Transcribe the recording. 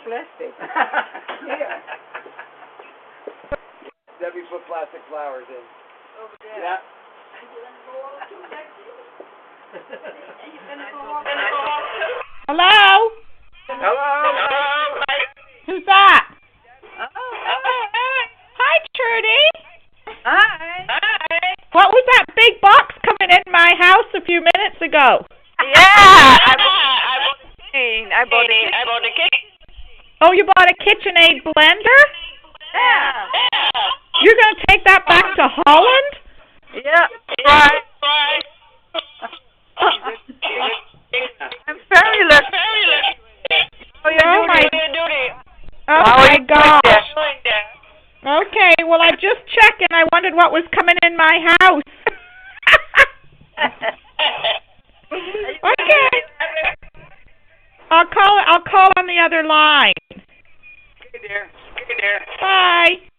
plastic. Yeah. Debbie put plastic flowers in. Over there. Yeah. Hello? Hello. Who's that? Oh. Hi, Trudi. Hi. What was that big box coming in my house a few minutes ago? Yeah. I bought a cake. Oh, you bought a KitchenAid blender? Yeah. You're going to take that back to Holland? Yeah. Right. I'm fabulous. Oh my gosh. Okay, well, I just checked and I wondered what was coming in my house. Okay. I'll call on the other line. Okay, dear. Bye.